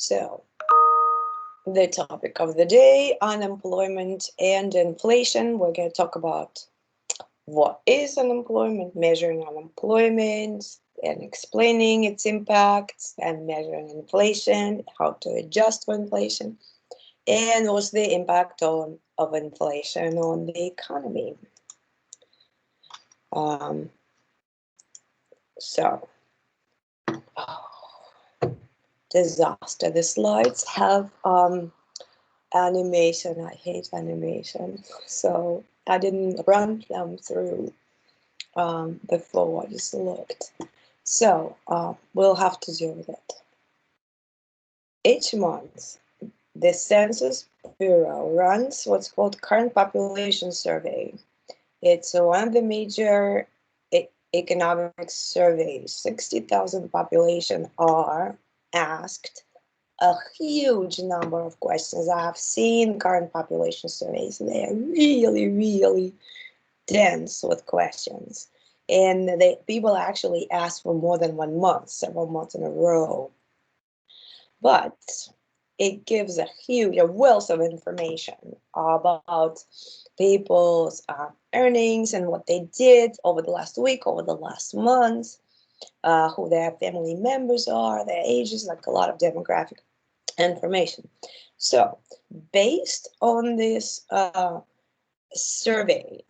So, the topic of the day, unemployment and inflation. We're going to talk about what is unemployment, measuring unemployment, and explaining its impacts, and measuring inflation, how to adjust for inflation, and what's the impact of inflation on the economy. Disaster. The slides have animation. I hate animation, so I didn't run them through before. I just looked. So we'll have to deal with it. Each month, the Census Bureau runs what's called current population survey. It's one of the major economic surveys. 60,000 population are asked a huge number of questions. I have seen current population surveys. They are really, really dense with questions. And people actually ask for more than 1 month, several months in a row. But it gives a wealth of information about people's earnings and what they did over the last week, over the last month, who their family members are, their ages, like a lot of demographic information. So based on this survey,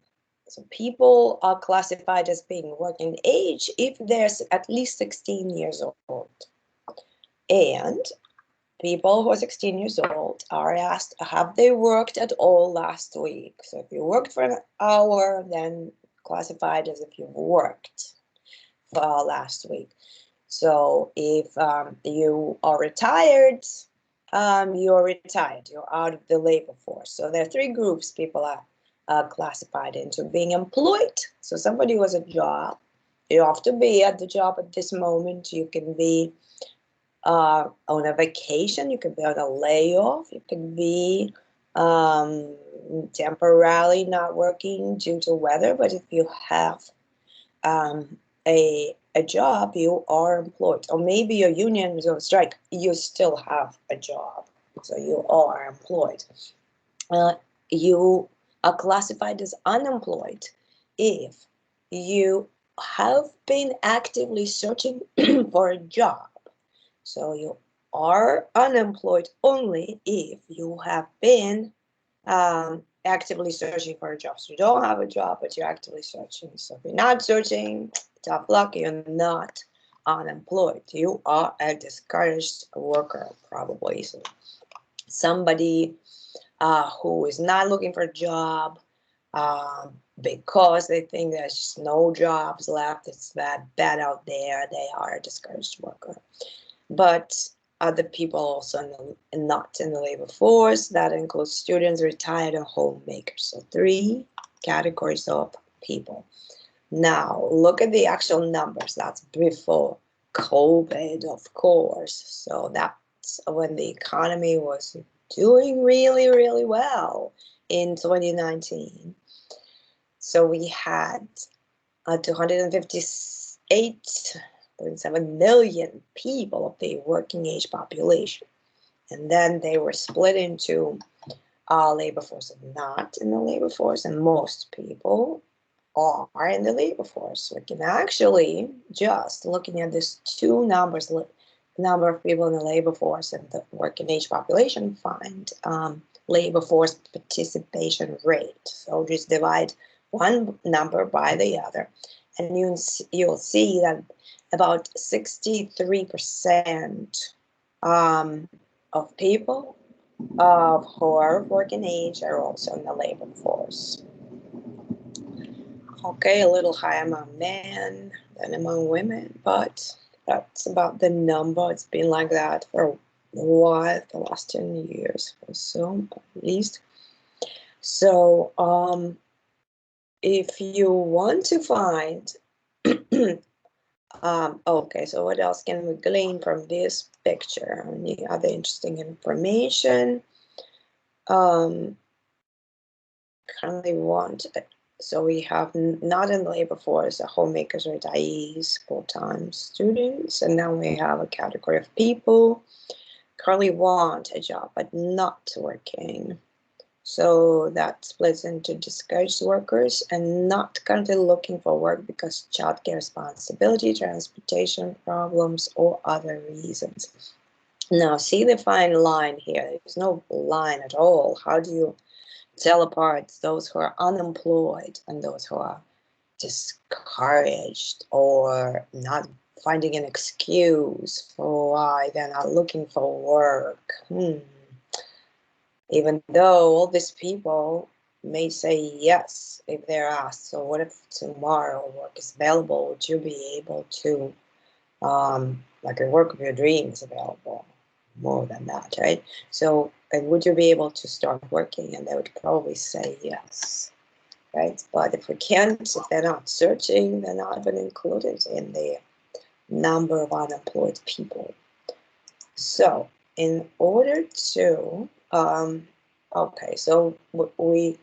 so people are classified as being working age if they're at least 16 years old. And people who are 16 years old are asked, have they worked at all last week? So if you worked for an hour, then classified as if you've worked for last week. So if you are retired, you're retired, you're out of the labor force. So there are three groups people are classified into: being employed. So somebody who has a job, you have to be at the job at this moment. You can be on a vacation, you can be on a layoff, you can be temporarily not working due to weather, but if you have a job, you are employed. Or maybe your union is on strike, you still have a job, so you are employed. You are classified as unemployed if you have been actively searching for a job. So you are unemployed only if you have been actively searching for a job. So you don't have a job, but you're actively searching. So if you're not searching, tough luck, you're not unemployed. You are a discouraged worker, probably. So somebody who is not looking for a job because they think there's just no jobs left, it's that bad out there, they are a discouraged worker. But other people also not in the labor force. That includes students, retired, and homemakers. So three categories of people. Now, look at the actual numbers. That's before COVID, of course. So that's when the economy was doing really, really well in 2019. So we had 258.7 million people of the working age population. And then they were split into labor force and not in the labor force. And most people are in the labor force. We can actually, just looking at these two numbers, number of people in the labor force and the working age population, find labor force participation rate. So just divide one number by the other, and you'll see that about 63% of people who are working age are also in the labor force. Okay, a little higher among men than among women, but that's about the number. It's been like that for a while, the last 10 years or so, at least. So if you want to find, okay, so what else can we glean from this picture? Any other interesting information? Currently want, so we have not in the labor force, homemakers, retirees, full-time students, and now we have a category of people currently want a job but not working. So that splits into discouraged workers and not currently looking for work because childcare responsibility, transportation problems, or other reasons. Now, see the fine line here. There's no line at all. How do you tell apart those who are unemployed and those who are discouraged or not finding an excuse for why they're not looking for work? Even though all these people may say yes if they're asked, so what if tomorrow work is available? Would you be able to, like a work of your dreams available? More than that, right? So, and would you be able to start working? And they would probably say yes, right? But if we can't, if they're not searching, they're not even included in the number of unemployed people. So, in order to, okay, so we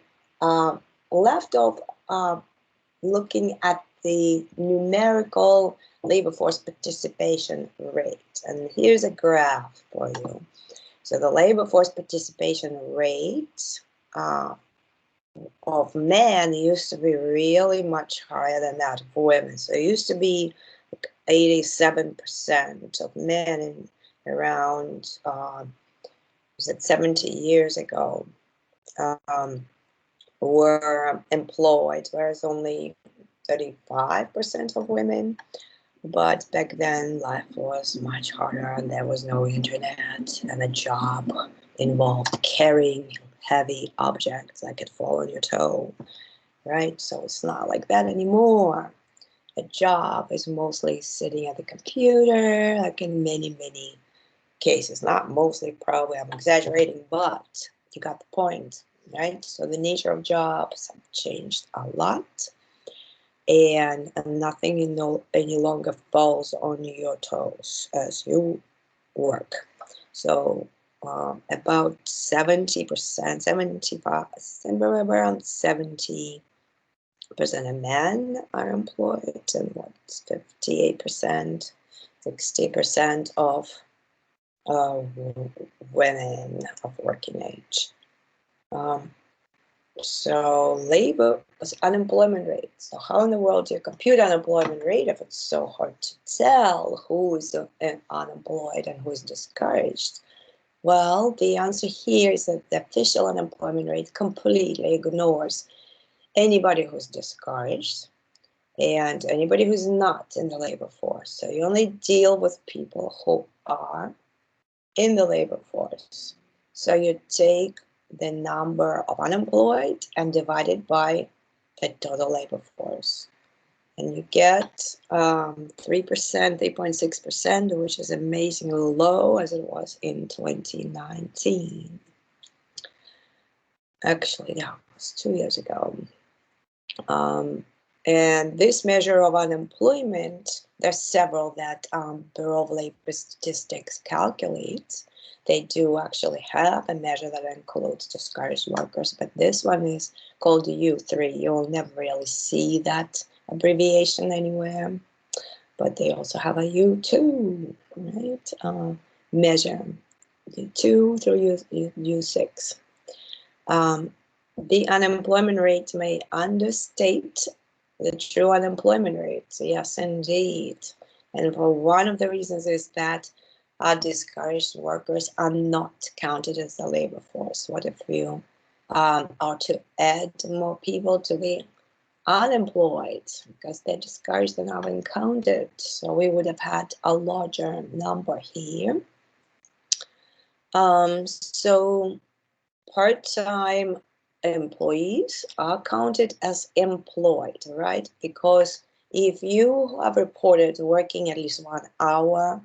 left off looking at the numerical labor force participation rate. And here's a graph for you. So the labor force participation rate of men used to be really much higher than that of women. So it used to be 87% of men in around, was it 70 years ago, were employed, whereas only 35% of women. But back then, life was much harder, and there was no internet, and a job involved carrying heavy objects that could fall on your toe, right? So it's not like that anymore. A job is mostly sitting at the computer, like in many, many cases. Not mostly, probably, I'm exaggerating, but you got the point, right? So the nature of jobs have changed a lot, and nothing any longer falls on your toes as you work. So about 70%, 75, around 70% of men are employed, and what's 58%, 60% of women of working age. So labor was unemployment rate. So how in the world do you compute unemployment rate if it's so hard to tell who is unemployed and who is discouraged? Well, the answer here is that the official unemployment rate completely ignores anybody who's discouraged and anybody who's not in the labor force. So you only deal with people who are in the labor force. So you take the number of unemployed and divide it by the total labor force. And you get 3%, 3.6%, which is amazingly low as it was in 2019. Actually, yeah, it was 2 years ago. And this measure of unemployment, there's several that Bureau of Labor Statistics calculates. They do actually have a measure that includes discouraged workers, but this one is called U3. You'll never really see that abbreviation anywhere, but they also have a U2, right? Measure, U2 through U6. The unemployment rate may understate the true unemployment rate. So yes, indeed. And for one of the reasons is that discouraged workers are not counted as the labor force. What if you are to add more people to the unemployed because they're discouraged and not being counted? So we would have had a larger number here. So part-time employees are counted as employed, right? Because if you have reported working at least 1 hour,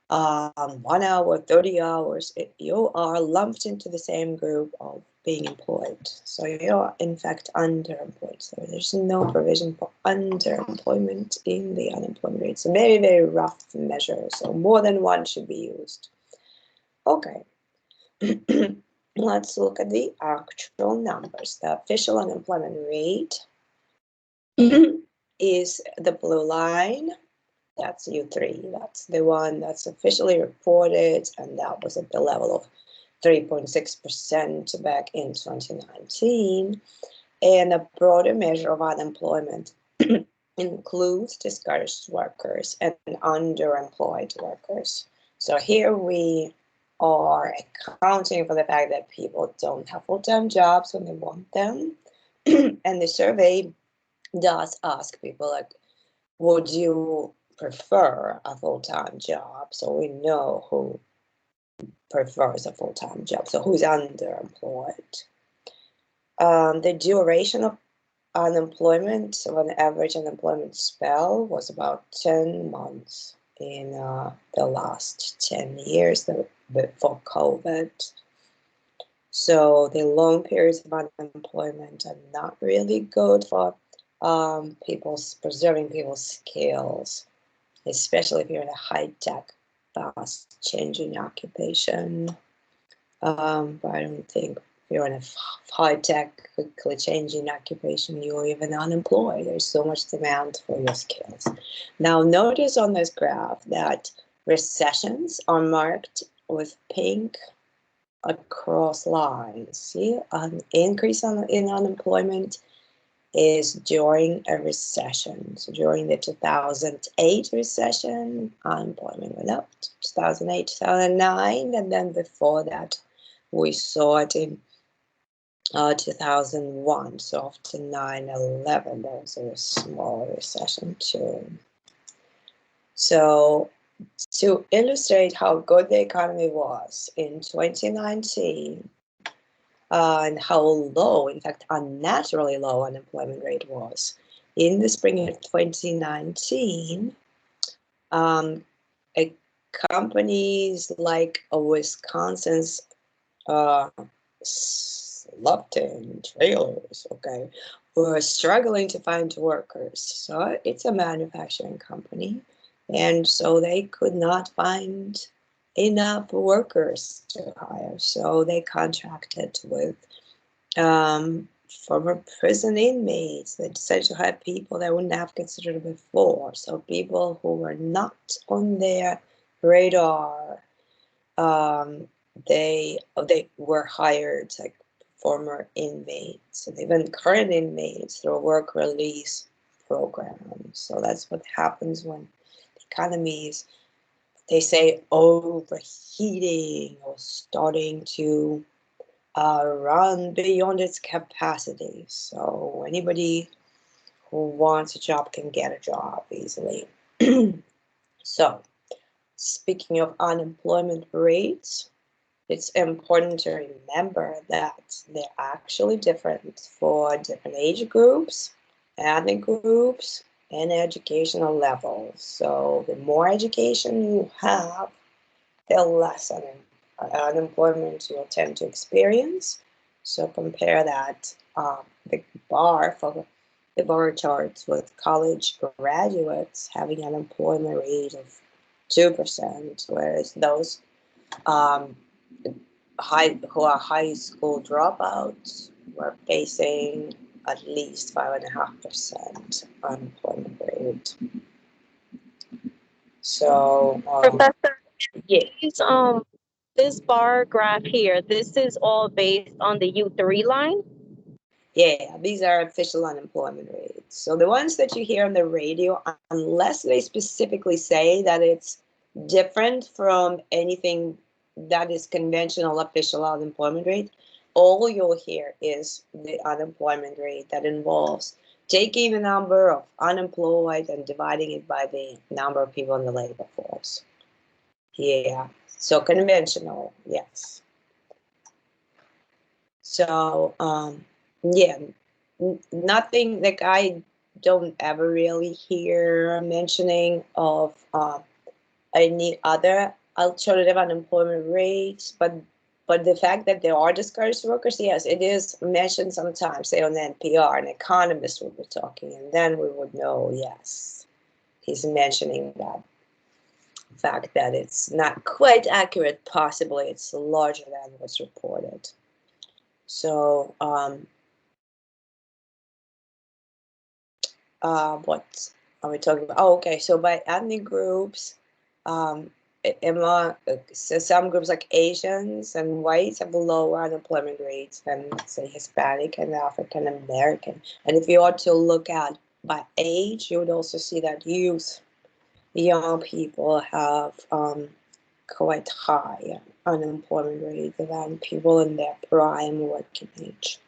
1 hour, 30 hours, you are lumped into the same group of being employed. So you're in fact underemployed. So there's no provision for underemployment in the unemployment rate. It's a very, very rough measure. So more than one should be used. Okay. Let's look at the actual numbers. The official unemployment rate is the blue line, That's U3. That's the one that's officially reported, and that was at the level of 3.6% back in 2019. And a broader measure of unemployment includes discouraged workers and underemployed workers. So here we are accounting for the fact that people don't have full-time jobs when they want them. And the survey does ask people, like, would you prefer a full-time job? So we know who prefers a full-time job, so who's underemployed. The duration of unemployment, of an average unemployment spell, was about 10 months in the last 10 years before COVID. So the long periods of unemployment are not really good for preserving people's skills, especially if you're in a high-tech, fast-changing occupation. But I don't think if you're in a high-tech, quickly changing occupation, you're even unemployed. There's so much demand for your skills. Now, notice on this graph that recessions are marked with pink across lines. See, an increase in unemployment is during a recession. So during the 2008 recession, unemployment went up. 2008, 2009, and then before that, we saw it in 2001. So after 9/11, there was a small recession too. So to illustrate how good the economy was in 2019, and how low, in fact, unnaturally low unemployment rate was. In the spring of 2019, companies like Wisconsin's Lupton Trailers, okay, were struggling to find workers. So it's a manufacturing company, and so they could not find enough workers to hire. So they contracted with former prison inmates. They decided to hire people they wouldn't have considered before. So people who were not on their radar, they were hired, like former inmates and even current inmates, through a work release program. So that's what happens when the economy is, they say, overheating or starting to run beyond its capacity. So anybody who wants a job can get a job easily. So speaking of unemployment rates, it's important to remember that they're actually different for different age groups, ethnic groups, and educational levels. So the more education you have, the less unemployment you'll tend to experience. So compare that, the bar charts with college graduates having an unemployment rate of 2%, whereas those who are high school dropouts were facing at least 5.5% unemployment rate. So, Professor, yeah, this bar graph here, this is all based on the U3 line? yeah, these are official unemployment rates. So the ones that you hear on the radio, unless they specifically say that it's different from anything that is conventional official unemployment rate, all you'll hear is the unemployment rate that involves taking the number of unemployed and dividing it by the number of people in the labor force. Yeah, so conventional, yes. So, yeah, nothing, like, I don't ever really hear mentioning of any other alternative unemployment rates, but the fact that there are discouraged workers, yes, it is mentioned sometimes, say on NPR, an economist would be talking, and then we would know, yes, he's mentioning that fact that it's not quite accurate, possibly it's larger than what's reported. So, what are we talking about? Oh, okay. So by ethnic groups, um, so some groups like Asians and whites have lower unemployment rates than, say, Hispanic and African American. And if you are to look at by age, you would also see that young people have quite high unemployment rate than people in their prime working age.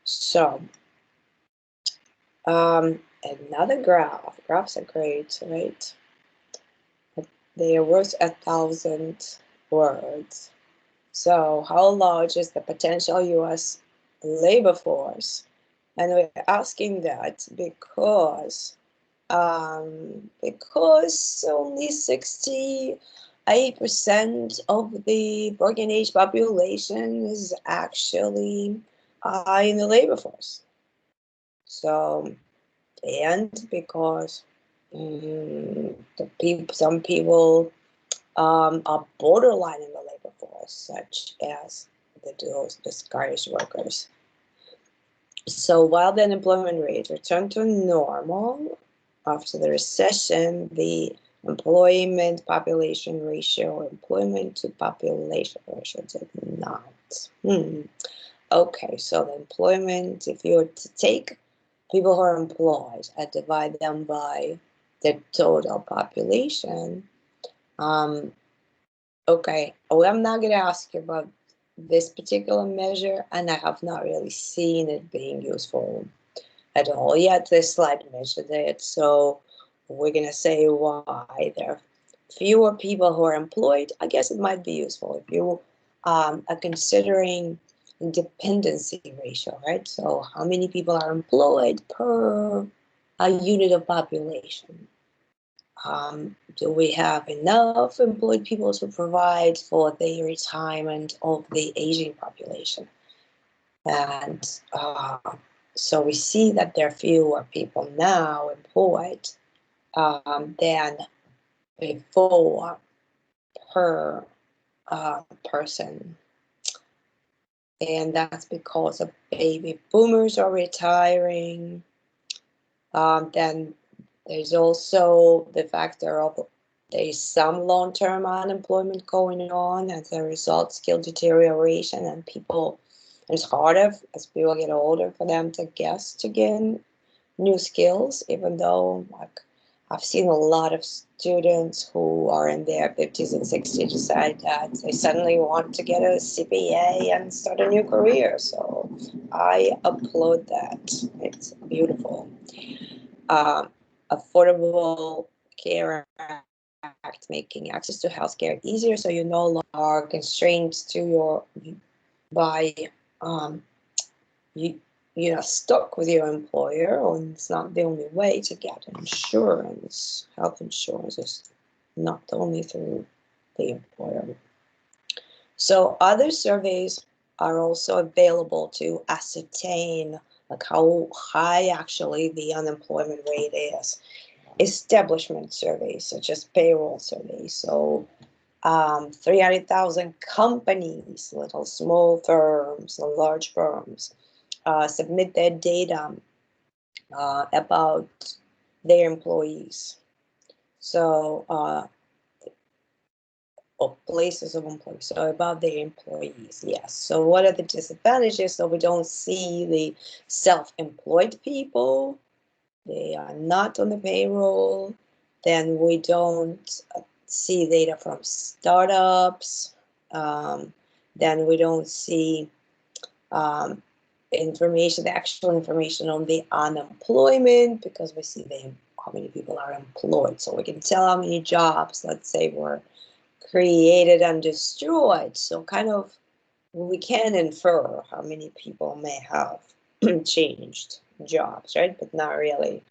So another graphs are great, right? They are worth 1,000 words. So how large is the potential US labor force? And we're asking that because only 68% of the working age population is actually in the labor force. So, and because some people are borderline in the labor force, such as those discouraged workers. So while the unemployment rate returned to normal after the recession, the employment to population ratio did not. Okay, so the employment, if you were to take people who are employed and divide them by the total population, okay, well, I'm not going to ask you about this particular measure, and I have not really seen it being useful at all yet. This slide mentioned it, so we're going to say why there are fewer people who are employed. I guess it might be useful if you are considering dependency ratio, right? So how many people are employed per a unit of population? Do we have enough employed people to provide for the retirement of the aging population? And so we see that there are fewer people now employed than before per person. And that's because of baby boomers are retiring. Then there's also the factor of there's some long-term unemployment going on as a result, skill deterioration, and it's harder as people get older for them to gain new skills, even though like I've seen a lot of students who are in their 50s and 60s decide that they suddenly want to get a CPA and start a new career. So I applaud that. It's beautiful. Affordable Care Act making access to healthcare easier, so you no longer are constrained to your by you're stuck with your employer, and it's not the only way to get insurance. Health insurance is not only through the employer. So other surveys are also available to ascertain like how high actually the unemployment rate is. Establishment surveys, such as payroll surveys. So 300,000 companies, little small firms and large firms, submit their data about their employees. So, or places of employees, so about their employees, yes. So what are the disadvantages? So we don't see the self-employed people. They are not on the payroll. Then we don't see data from startups. Then we don't see information, the actual information on the unemployment, because we see how many people are employed. So we can tell how many jobs, let's say, were created and destroyed. So kind of we can infer how many people may have changed jobs, right? But not really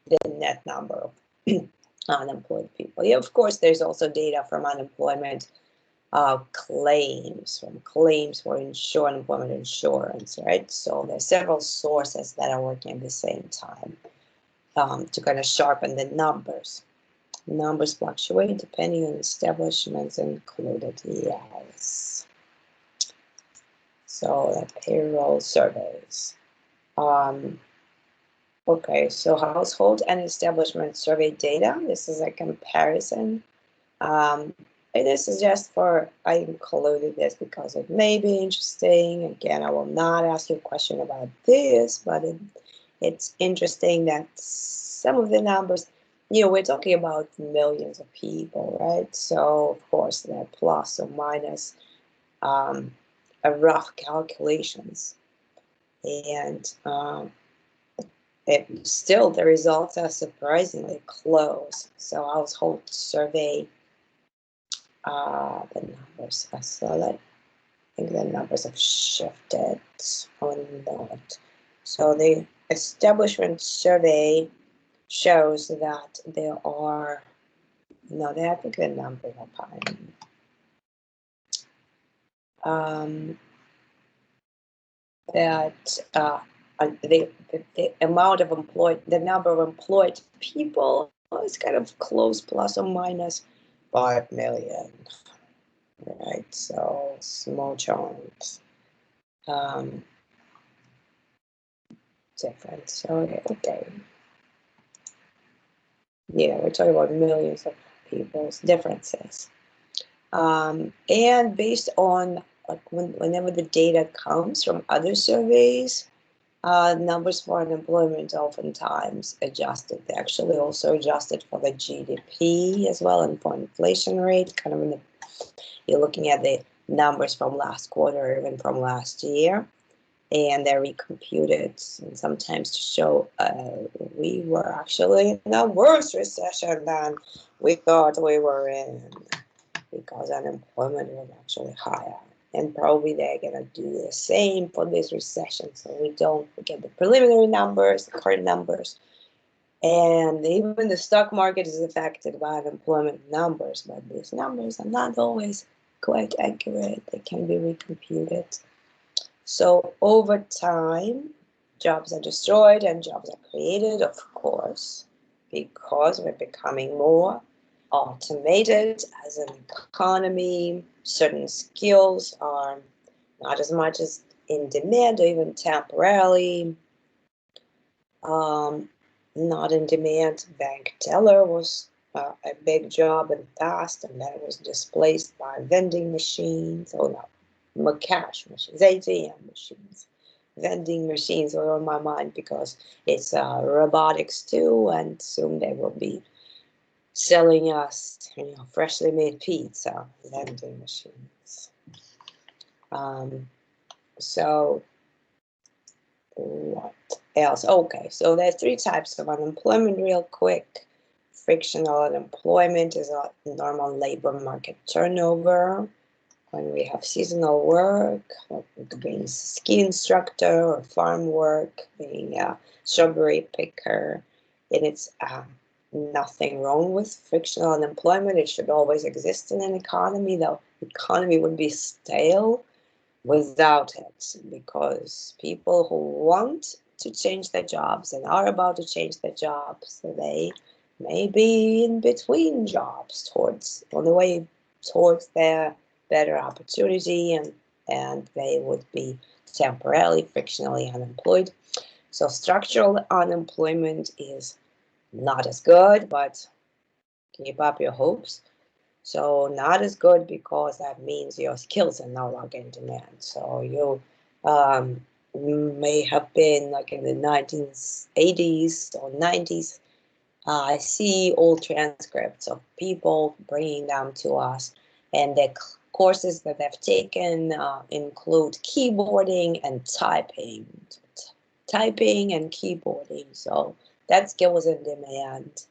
the net number of unemployed people. Yeah, of course, there's also data from unemployment claims for unemployment insurance, right? So there's several sources that are working at the same time to kind of sharpen the numbers. Numbers fluctuate depending on establishments included, yes. So the payroll surveys. Okay, so household and establishment survey data. This is a comparison. Um, and this is just for, I included this because it may be interesting. Again, I will not ask you a question about this, but it's interesting that some of the numbers, we're talking about millions of people, right? So, of course, they're plus or minus a rough calculations. And still, the results are surprisingly close. So household survey, the numbers are solid. I think the numbers have shifted or not. So the establishment survey shows that there are, no, I think the numbers are fine. That the amount of employed, the number of employed people is kind of close, plus or minus 5 million, right? So small chunks, different. So okay, yeah, we're talking about millions of people's differences, and based on like whenever the data comes from other surveys. Numbers for unemployment oftentimes adjusted. They actually also adjusted for the GDP as well and for inflation rate. Kind of you're looking at the numbers from last quarter or even from last year, and they're recomputed and sometimes to show we were actually in a worse recession than we thought we were in because unemployment was actually higher. And probably they're going to do the same for this recession. So we don't forget the preliminary numbers, the current numbers. And even the stock market is affected by unemployment numbers, but these numbers are not always quite accurate. They can be recomputed. So over time, jobs are destroyed and jobs are created, of course, because we're becoming more automated as an economy. Certain skills are not as much as in demand or even temporarily not in demand. Bank teller was a big job in the past, and then it was displaced by vending machines. Oh no, cash machines, ATM machines. Vending machines are on my mind because it's robotics too, and soon they will be selling us, freshly made pizza. Vending machines. So what else? Okay, so there's 3 types of unemployment real quick. Frictional unemployment is a normal labor market turnover when we have seasonal work, like being a ski instructor or farm work, being a strawberry picker. And it's nothing wrong with frictional unemployment. It should always exist in an economy, though the economy would be stale without it, because people who want to change their jobs and are about to change their jobs, they may be in between jobs on the way towards their better opportunity, and they would be temporarily frictionally unemployed. So structural unemployment is not as good, but keep up your hopes. So not as good because that means your skills are no longer in demand. So you may have been like in the 1980s or 90s. I see old transcripts of people bringing them to us, and the courses that they've taken include keyboarding and typing. Typing and keyboarding. So that skill was in demand.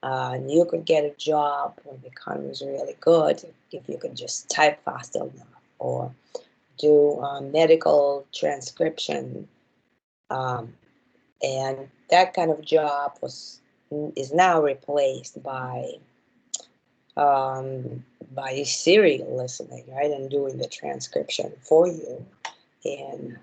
And you could get a job when the economy is really good if you could just type fast enough or do medical transcription. And that kind of job is now replaced by Siri listening, right, and doing the transcription for you, and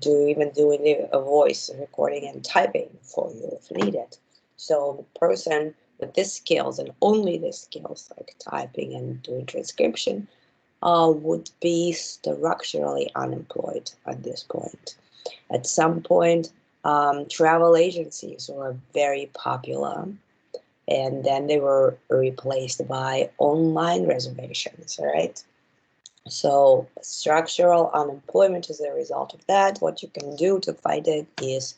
doing a voice recording and typing for you if needed. So the person with these skills and only these skills, like typing and doing transcription, would be structurally unemployed at this point. At some point, Travel agencies were very popular, and then they were replaced by online reservations, right? So structural unemployment is a result of that. What you can do to fight it is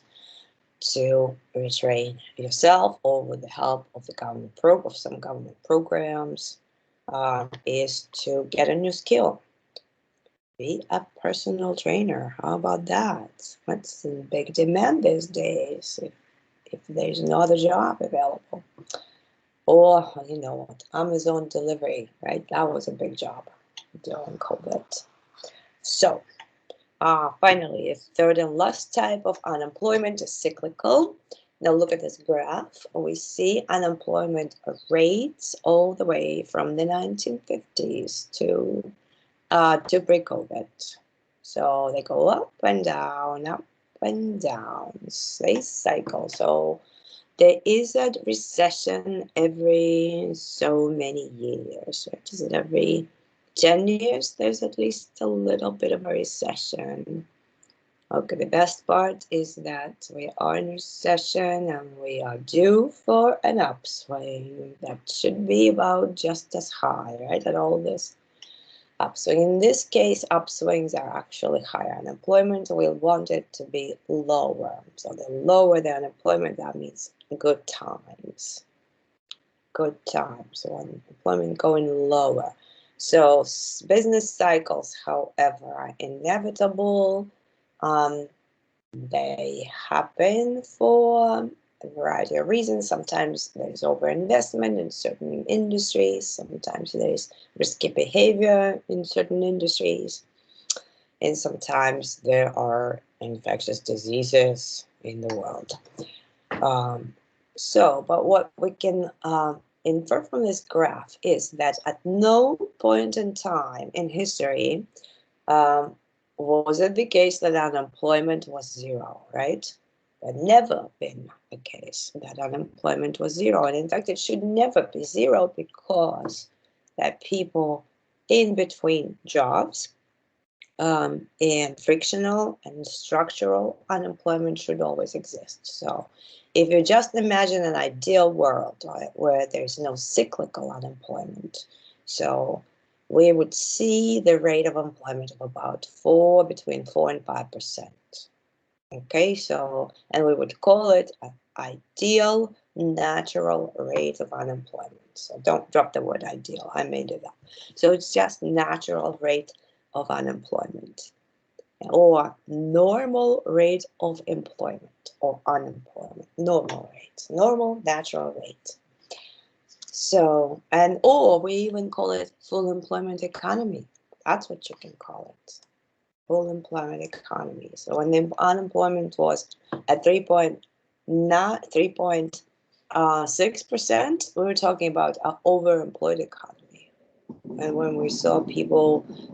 to retrain yourself, or with the help of the government of some government programs, is to get a new skill. Be a personal trainer. How about that? That's in big demand these days. If there's no other job available, or you know what, Amazon delivery, right? That was a big job during COVID. So finally, a third and last type of unemployment is cyclical. Now look at this graph. We see unemployment rates all the way from the 1950s to pre-COVID. So they go up and down, up and down. They cycle. So there is a recession every so many years. Right? Is it every 10 years? There's at least a little bit of a recession. Okay, the best part is that we are in recession and we are due for an upswing that should be about just as high, right? At all this upswing. In this case, upswings are actually higher. Unemployment, we'll want it to be lower. So the lower the unemployment, that means good times. Good times. So unemployment going lower. So business cycles, however, are inevitable. They happen for a variety of reasons. Sometimes there's overinvestment in certain industries. Sometimes there's risky behavior in certain industries. And sometimes there are infectious diseases in the world. But what we can infer from this graph is that at no point in time in history was it the case that unemployment was zero, right? It never been the case that unemployment was zero. And in fact, it should never be zero, because that people in between jobs and frictional and structural unemployment should always exist. So if you just imagine an ideal world, right, where there's no cyclical unemployment, so we would see the rate of employment of about between 4 and 5%. Okay, so, and we would call it an ideal natural rate of unemployment. So don't drop the word ideal, I made it up. So it's just natural rate of unemployment, or normal rate of employment or unemployment. Normal rate, normal natural rate. So, and or we even call it full employment economy. That's what you can call it, full employment economy. So when the unemployment was at 3.6%, we were talking about an overemployed economy. And when we saw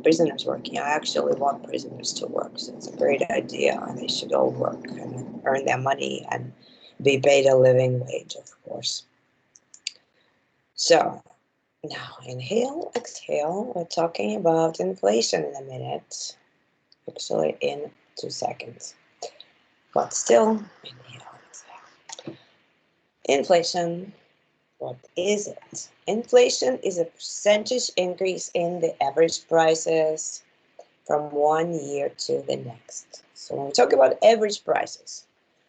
prisoners working, I actually want prisoners to work. So it's a great idea, and they should all work and earn their money and be paid a living wage, of course. So now inhale, exhale. We're talking about inflation in a minute. Actually, in 2 seconds. But still, inhale, exhale. Inflation. What is it? Inflation is a percentage increase in the average prices from one year to the next. So when we talk about average prices,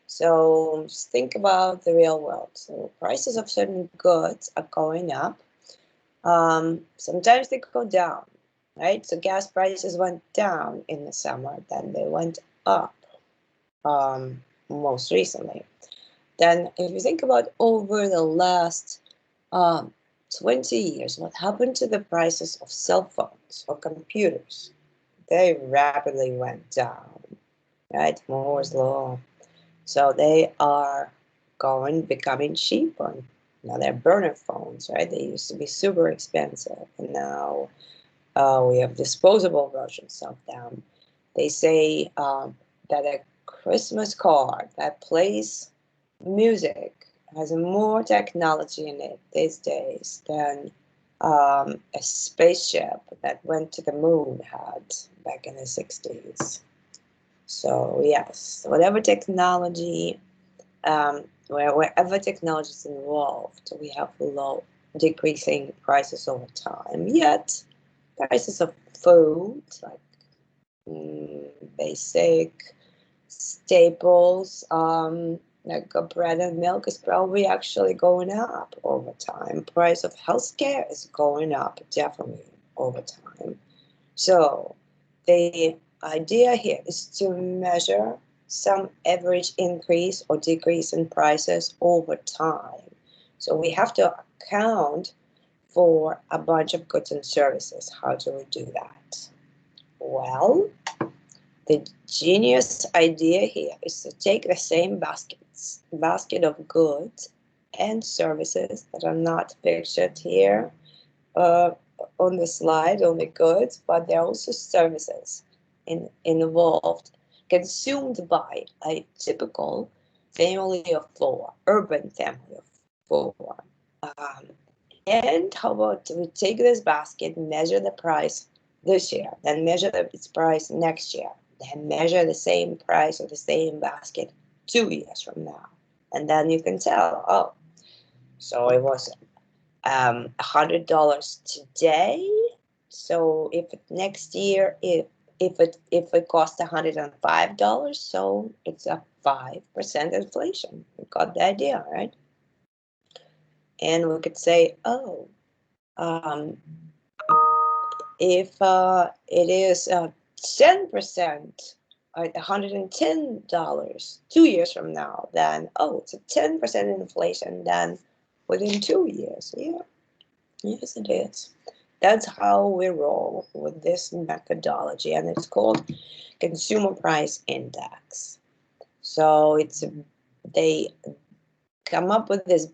so just think about the real world. So prices of certain goods are going up. Sometimes they go down, right? So gas prices went down in the summer, then they went up most recently. Then if you think about over the last 20 years, what happened to the prices of cell phones or computers? They rapidly went down, right? Moore's law. So they are becoming cheaper. Now they're burner phones, right? They used to be super expensive, and now we have disposable versions of them. They say that a Christmas card that plays music has more technology in it these days than a spaceship that went to the moon had back in the 60s. So yes, whatever technology, wherever technology is involved, we have low decreasing prices over time. Yet prices of food, like basic staples, like bread and milk, is probably actually going up over time. Price of healthcare is going up definitely over time. So the idea here is to measure some average increase or decrease in prices over time. So we have to account for a bunch of goods and services. How do we do that? Well, the genius idea here is to take the same basket of goods and services that are not pictured here uh, on the slide, only goods, but there are also services involved, consumed by a typical family of four, urban family of four. Um, and how about we take this basket, measure the price this year, then measure its price next year, then measure the same price of the same basket 2 years from now. And then you can tell, oh, so it was $100 today. So if next year, if it costs $105, so it's a 5% inflation. You got the idea, right? And we could say, oh, um, if it is 10% at $110 2 years from now, then oh, it's a 10% inflation. Then within 2 years, yeah. Yes, it is. That's how we roll with this methodology, and it's called Consumer Price Index. So they come up with this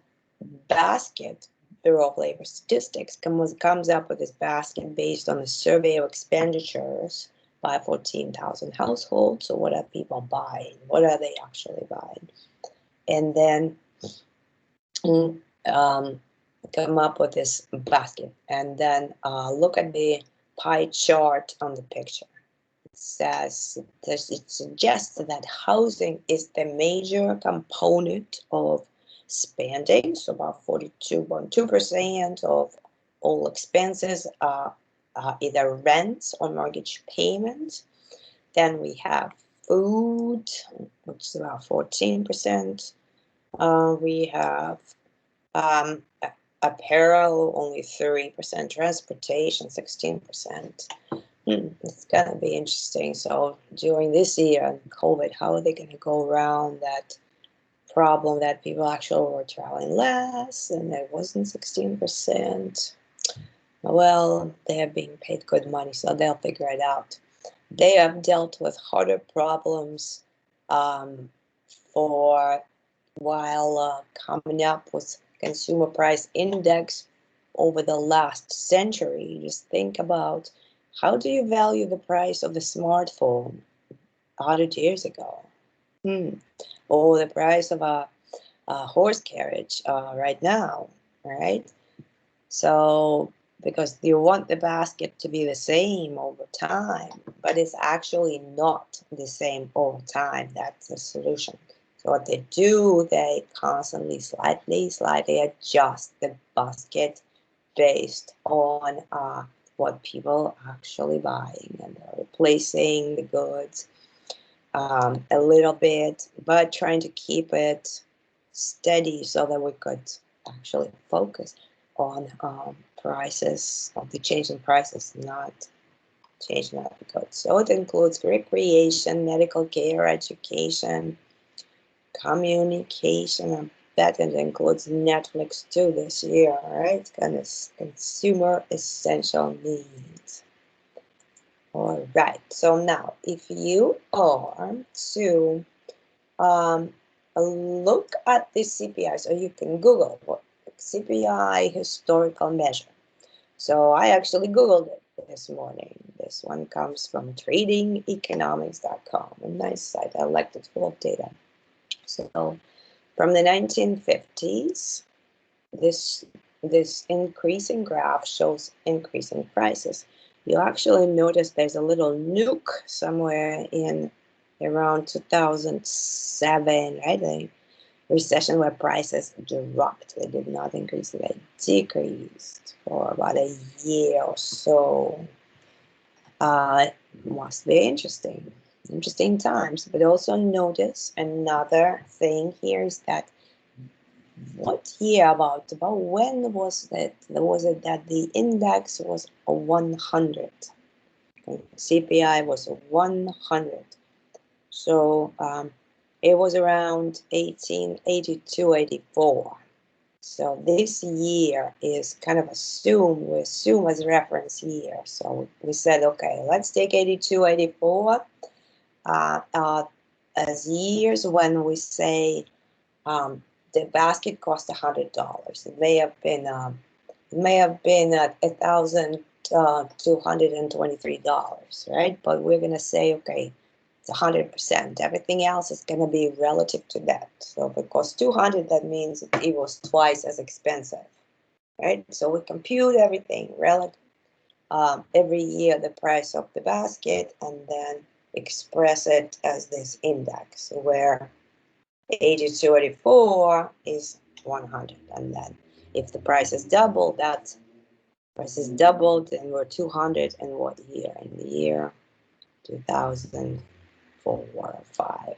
basket. Bureau of Labor Statistics comes up with this basket based on a survey of expenditures by 14,000 households. So what are people buying? What are they actually buying? And then come up with this basket, and then look at the pie chart on the picture. It suggests that housing is the major component of spending, so about 42.2% of all expenses are either rent or mortgage payments. Then we have food, which is about 14%. We have um, apparel, only 3%, transportation, 16%. It's gonna be interesting. So during this year and COVID, how are they gonna go around that problem that people actually were traveling less and it wasn't 16%? Well, they have been paid good money, so they'll figure it out. They have dealt with harder problems for while coming up with consumer price index over the last century. Just think about, how do you value the price of the smartphone 100 years ago? Or the price of a horse carriage right now, right? So, because you want the basket to be the same over time, but it's actually not the same over time. That's the solution. So what they do, they constantly slightly adjust the basket based on what people are actually buying, and they're replacing the goods a little bit, but trying to keep it steady so that we could actually focus on prices, of the change in prices, not changing out the goods. So it includes recreation, medical care, education, communication. I bet it includes Netflix too this year, right? Kind of consumer essential needs. All right. So now, if you are to look at the CPI, so you can Google what CPI historical measure. So I actually Googled it this morning. This one comes from tradingeconomics.com, a nice site. I liked it, full of data. So from the 1950s, this increasing graph shows increasing prices. You actually notice there's a little nuke somewhere in around 2007, right? The recession where prices dropped. They did not increase, they decreased for about a year or so. It must be interesting times. But also notice another thing here is that what year about when was that? Was it that the index was a 100? Okay. CPI was a 100. So it was around 1882, 84. So this year is kind of we assume as a reference year. So we said, okay, let's take 82, 84 as years when we say the basket cost $100. It may have been at $1,223, right? But we're gonna say, okay, it's 100%. Everything else is gonna be relative to that. So if it costs 200, that means it was twice as expensive, right? So we compute everything relative every year, the price of the basket, and then express it as this index where 8284 is 100, and then if the price is doubled, that price is doubled, and we're 200. And what year? In the year 2004 or 5.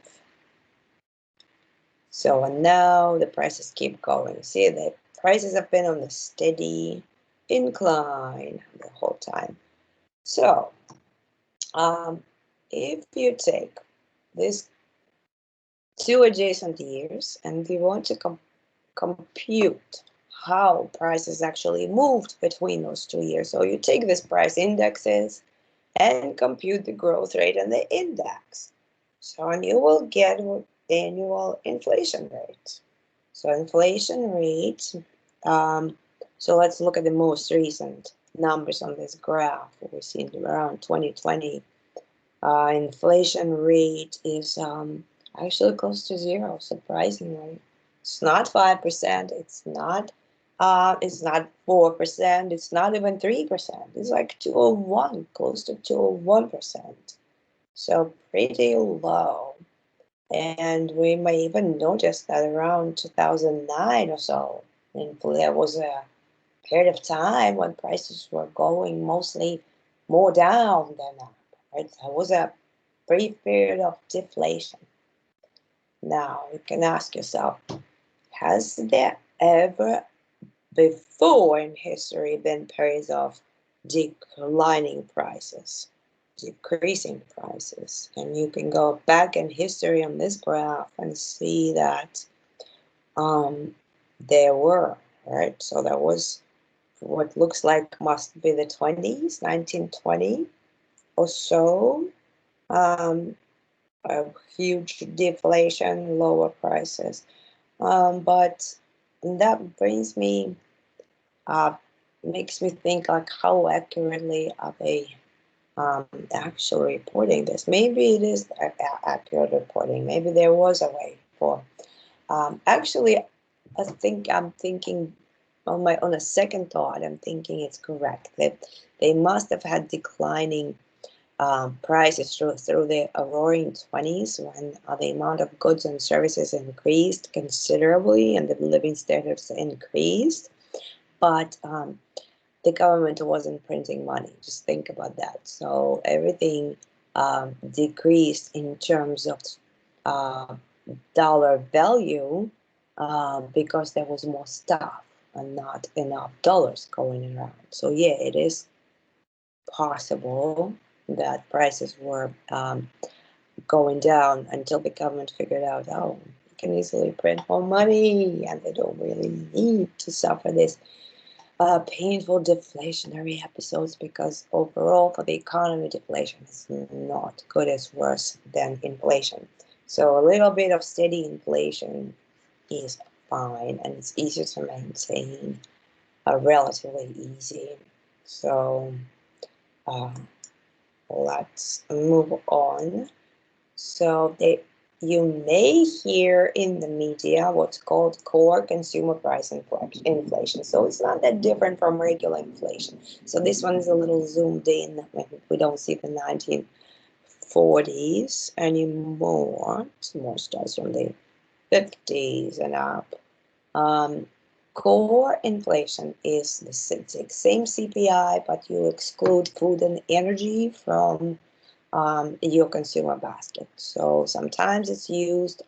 So and now the prices keep going. See, the prices have been on a steady incline the whole time. So if you take these two adjacent years and we want to compute how prices actually moved between those 2 years. So you take this price indexes and compute the growth rate and the index. So and you will get annual inflation rate. So inflation rate, so let's look at the most recent numbers on this graph. We see around 2020, inflation rate is actually close to zero, surprisingly. It's not 5%. It's not 4%. It's not even 3%. It's like 201, close to 201%. So pretty low. And we may even notice that around 2009 or so, there was a period of time when prices were going mostly more down than up. Right? There was a brief period of deflation. Now you can ask yourself, has there ever before in history been periods of declining prices, decreasing prices? And you can go back in history on this graph and see that there were, right? So there was what looks like must be the 20s, 1920 or so. A huge deflation, lower prices. But that brings me, makes me think like how accurately are they actually reporting this? Maybe it is accurate reporting. Maybe there was a way for. Actually, I think I'm thinking on a second thought, I'm thinking it's correct that they must have had declining prices through the roaring 20s when the amount of goods and services increased considerably and the living standards increased. But the government wasn't printing money. Just think about that. So everything decreased in terms of dollar value because there was more stuff and not enough dollars going around. So yeah, it is possible that prices were going down until the government figured out, oh, you can easily print more money and they don't really need to suffer this painful deflationary episodes, because overall for the economy, deflation is not good. It's worse than inflation. So a little bit of steady inflation is fine and it's easier to maintain, relatively easy. So let's move on. So you may hear in the media what's called core consumer price inflation. So it's not that different from regular inflation. So this one is a little zoomed in. We don't see the 40s anymore. More starts from the 50s and up. Core inflation is the same CPI, but you exclude food and energy from your consumer basket. So sometimes it's used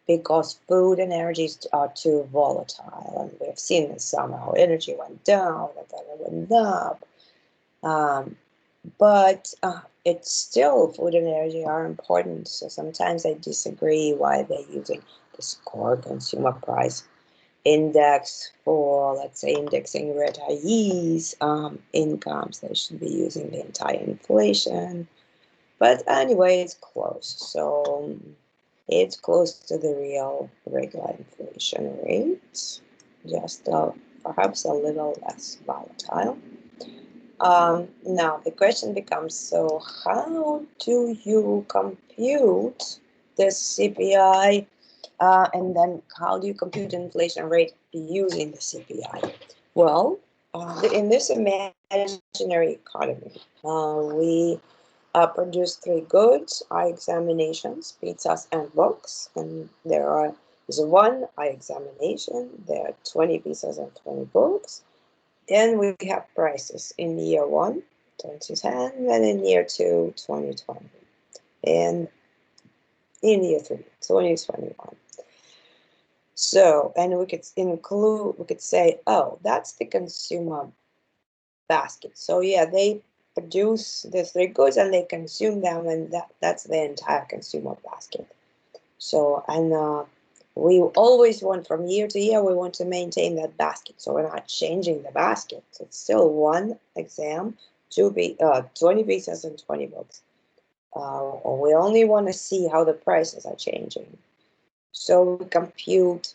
because food and energy are too volatile, and we've seen this summer how energy went down and then it went up. But it's still, food and energy are important. So sometimes I disagree why they're using this core consumer price index for, let's say, indexing retirees' incomes. They should be using the entire inflation. But anyway, it's close. So it's close to the real regular inflation rate, just perhaps a little less volatile. Now the question becomes, so how do you compute this CPI, and then how do you compute the inflation rate using the CPI? Well, in this imaginary economy, we produce three goods: eye examinations, pizzas, and books. And is one eye examination, there are 20 pizzas and 20 books. Then we have prices in year 1, 2010, and in year 2, 2020, and in year 3, 2021. So, and we could say, oh, that's the consumer basket. So yeah, they produce the three goods and they consume them, and that's the entire consumer basket. So, and we always want, from year to year, we want to maintain that basket. So we're not changing the basket. It's still one exam, 20 pieces and 20 books. Or we only want to see how the prices are changing. So we compute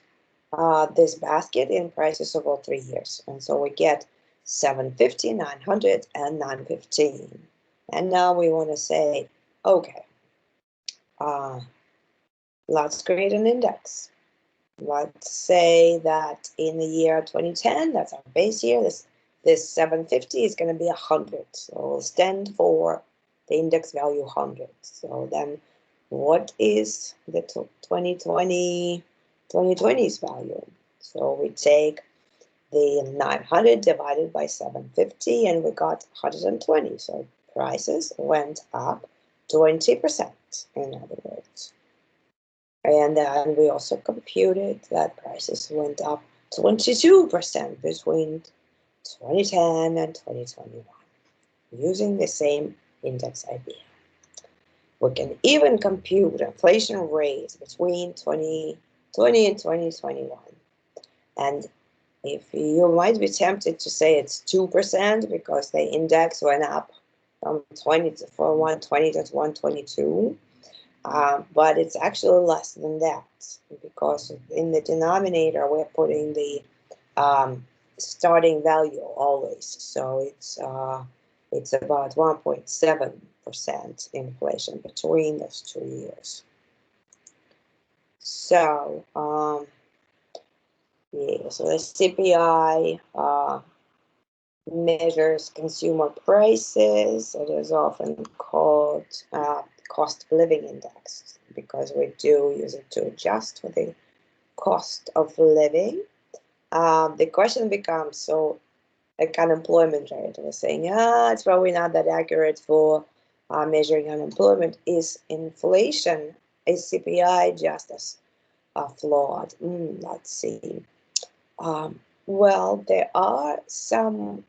this basket in prices over 3 years. And so we get 750, 900, and 915. And now we want to say, okay, let's create an index. Let's say that in the year 2010, that's our base year, this 750 is going to be 100. So we'll stand for the index value 100. So then what is the 2020's value? So we take the 900 divided by 750, and we got 120. So prices went up 20%, in other words. And then we also computed that prices went up 22% between 2010 and 2021, using the same index idea. We can even compute inflation rates between 2020 and 2021. And if you might be tempted to say it's 2% because the index went up from 120 to 122, but it's actually less than that, because in the denominator we're putting the starting value always. So it's about 1.7% inflation between those 2 years. So yeah, so the CPI measures consumer prices. It is often called cost of living index, because we do use it to adjust for the cost of living. The question becomes, so like unemployment rate, we're saying, it's probably not that accurate for measuring unemployment. Is inflation, is CPI just as flawed? Let's see. Well, there are some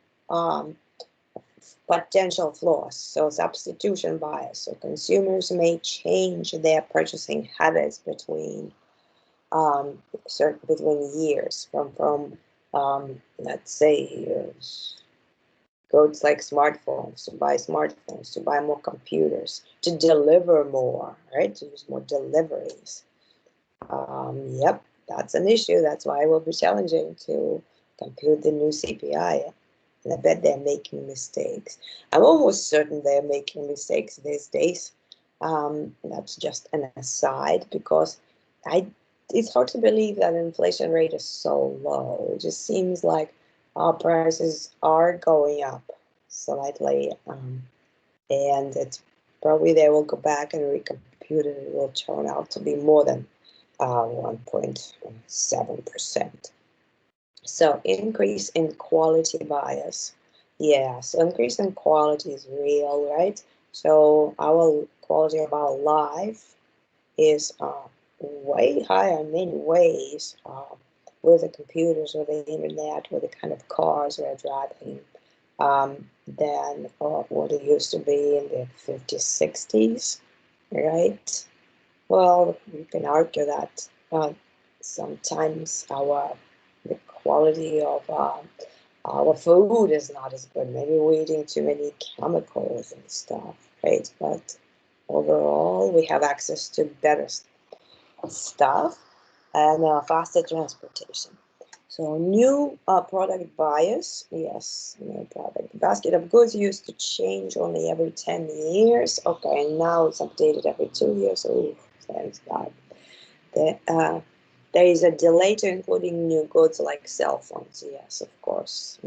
potential flaws. So substitution bias. So consumers may change their purchasing habits between years, from let's say goods like smartphones, to buy smartphones, to buy more computers, to deliver more, right? To use more deliveries. Yep, that's an issue. That's why it will be challenging to compute the new CPI. And I bet they're making mistakes. I'm almost certain they're making mistakes these days. That's just an aside, because it's hard to believe that inflation rate is so low. It just seems like our prices are going up slightly, and it's probably they will go back and recompute it. It will turn out to be more than 1.7%. So increase in quality bias. Yeah, so increase in quality is real, right? So our quality of our life is way higher in many ways with the computers, with the internet, with the kind of cars we're driving than what it used to be in the 50s, 60s, right? Well, you can argue that sometimes the quality of our food is not as good. Maybe we're eating too many chemicals and stuff, right? But overall, we have access to better stuff and faster transportation. So new product bias, yes, new product. Basket of goods used to change only every 10 years. Okay, now it's updated every 2 years. Oh, thanks God. There is a delay to including new goods like cell phones, yes, of course.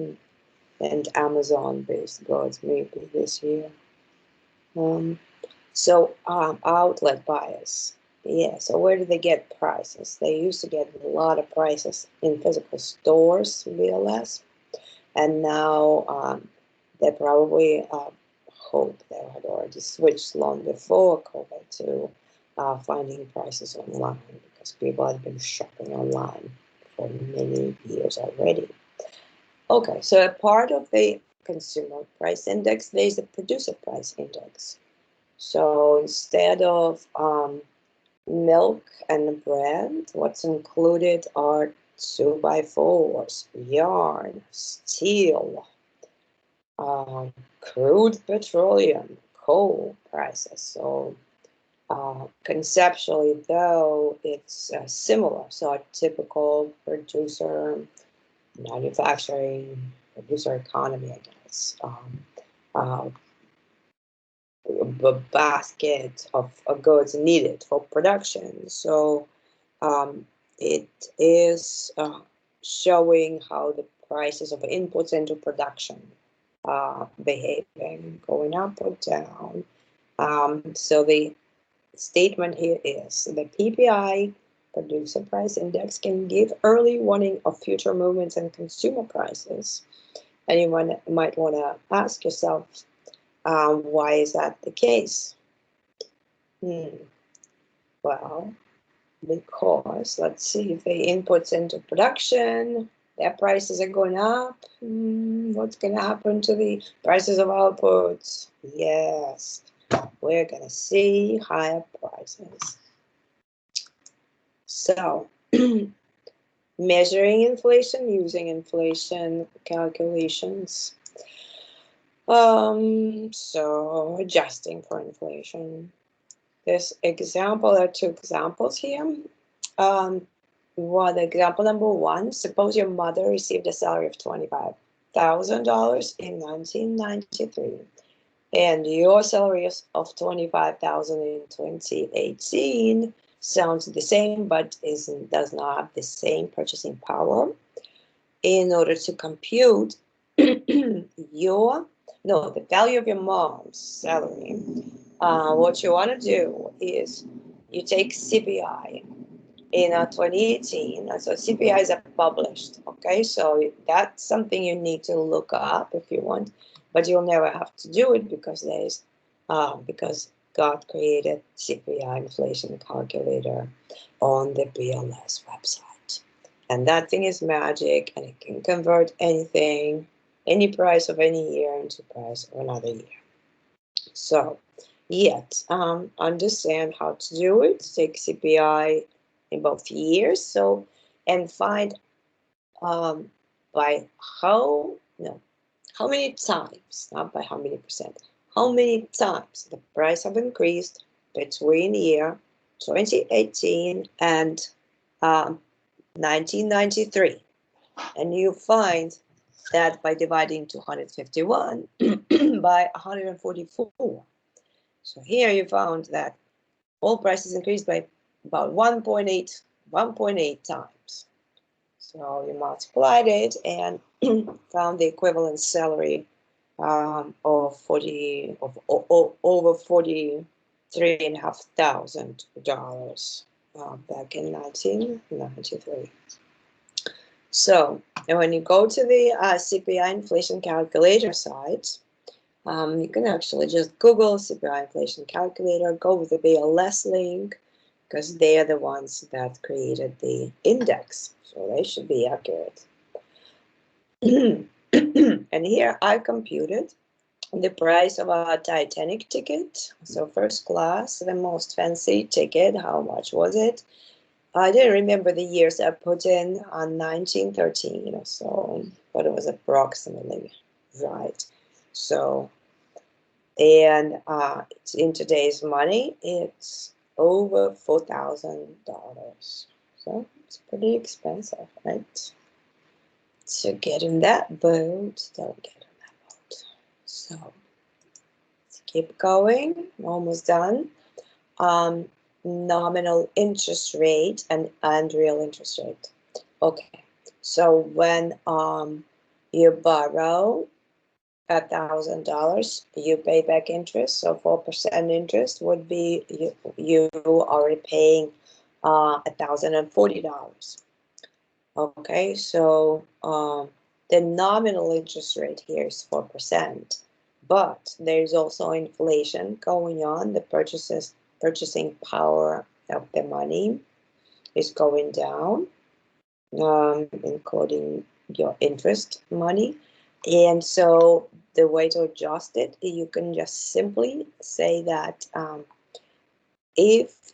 And Amazon-based goods maybe this year. Outlet bias. Yeah, so where do they get prices? They used to get a lot of prices in physical stores, BLS, and now they probably hope they had already switched long before COVID to finding prices online because people had been shopping online for many years already. Okay, so a part of the consumer price index, there's a producer price index. So instead of milk and bread, what's included are 2x4s, yarn, steel, crude petroleum, coal prices. So conceptually, though, it's similar. So a typical producer, manufacturing, producer economy, I guess. A basket of goods needed for production. So it is showing how the prices of inputs into production behaving, going up or down. So the statement here is the PPI, Producer Price Index, can give early warning of future movements in consumer prices. And you might want to ask yourself, why is that the case? Well, because let's see if the inputs into production, their prices are going up. What's going to happen to the prices of outputs? Yes, we're going to see higher prices. So, measuring inflation using inflation calculations. So adjusting for inflation. This example, there are two examples here. Example number one, suppose your mother received a salary of $25,000 in 1993, and your salary of $25,000 in 2018 sounds the same, but does not have the same purchasing power. In order to compute the value of your mom's salary, what you want to do is you take CPI in 2018. So CPIs are published, okay? So that's something you need to look up if you want, but you'll never have to do it because because God created CPI inflation calculator on the BLS website. And that thing is magic, and it can convert anything, any price of any year into price of another year. So understand how to do it. Take CPI in both years. So, and find by how many times, not by how many percent, how many times the price have increased between year 2018 and 1993. And you find that by dividing 251 by 144. So here you found that all prices increased by about 1.8 times. So you multiplied it and found the equivalent salary or over $43,500 back in 1993. So, and when you go to the CPI inflation calculator site, you can actually just Google CPI inflation calculator, go with the BLS link, because they are the ones that created the index, so they should be accurate. And here I computed the price of a Titanic ticket, so first class, the most fancy ticket. How much was it? I didn't remember the years. I put in on 1913, so, but it was approximately right. So, and in today's money, it's over $4,000. So it's pretty expensive, right? To get in that boat, don't get in that boat. So let's keep going. Almost done. Nominal interest rate and real interest rate. Okay, so when you borrow $1,000, you pay back interest. So 4% interest would be you are repaying $1,040. Okay, so the nominal interest rate here is 4%, but there's also inflation going on. The purchasing power of the money is going down, including your interest money. And so the way to adjust it, you can just simply say that if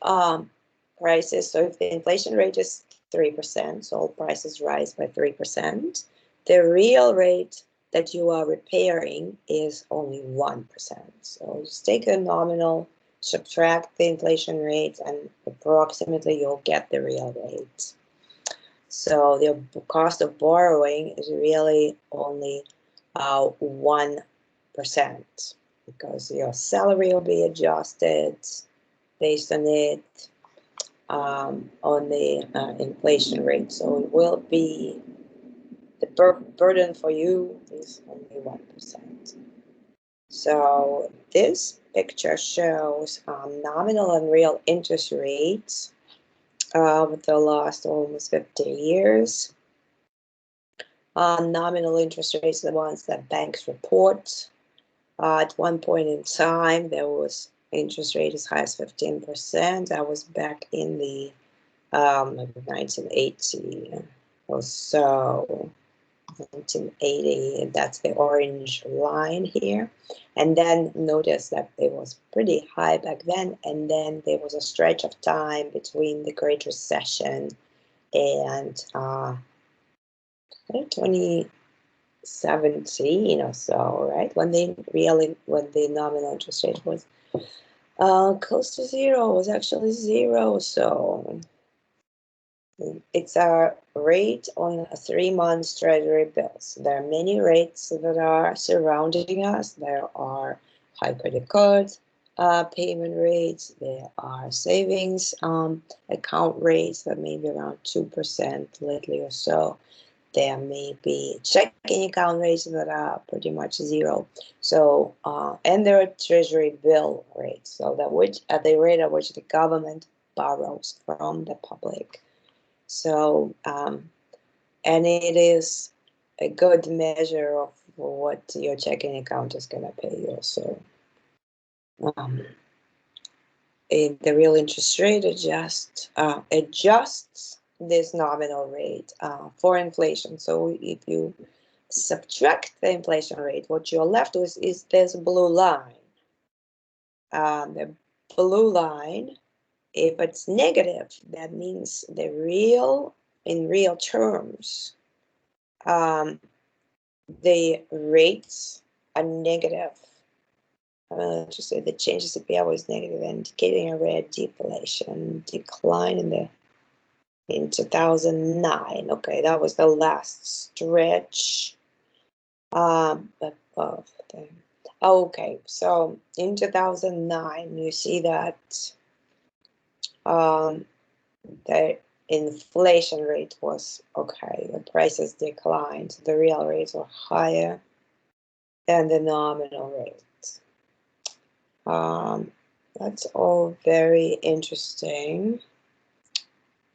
prices, so if the inflation rate is 3%, so all prices rise by 3%, the real rate that you are repairing is only 1%. So just take a nominal, subtract the inflation rate, and approximately you'll get the real rate. So the cost of borrowing is really only 1%, because your salary will be adjusted based on it, on the inflation rate. So it will be, the burden for you is only 1%. So this picture shows nominal and real interest rates with the last almost 50 years. Nominal interest rates are the ones that banks report. At one point in time, there was interest rate as high as 15%. That was back in the 1980 or so, 1980. That's the orange line here. And then notice that it was pretty high back then. And then there was a stretch of time between the Great Recession and 2017 or so, right? When the nominal interest rate was close to zero, was actually zero. So it's a rate on 3 months treasury bills. There are many rates that are surrounding us. There are high credit card payment rates. There are savings account rates that may be around 2% lately or so. There may be checking account rates that are pretty much zero. So, and there are treasury bill rates. So that at the rate at which the government borrows from the public. So, and it is a good measure of what your checking account is going to pay you. So, the real interest rate adjusts this nominal rate for inflation. So if you subtract the inflation rate, what you're left with is this blue line. The blue line, if it's negative, that means in real terms, the rates are negative. Just say the changes of CPI was negative, indicating a rate deflation, decline in 2009. Okay, that was the last stretch above them. Okay, so in 2009, you see that the inflation rate was okay. The prices declined. The real rates were higher and the nominal rate. That's all very interesting.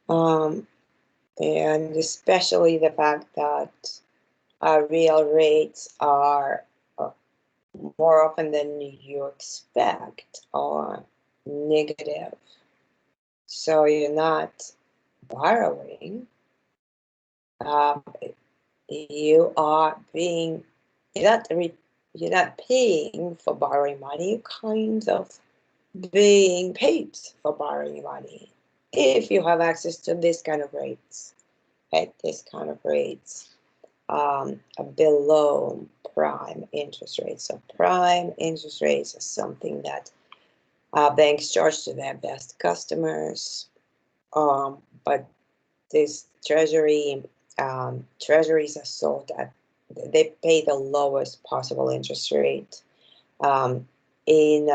And especially the fact that real rates are more often than you expect are negative. So you're not borrowing. You are being, you're not paying for borrowing money. You're kind of being paid for borrowing money if you have access to this kind of rates, at this kind of rates, below prime interest rates. So prime interest rates is something that banks charge to their best customers, but this treasuries are sold at, they pay the lowest possible interest rate in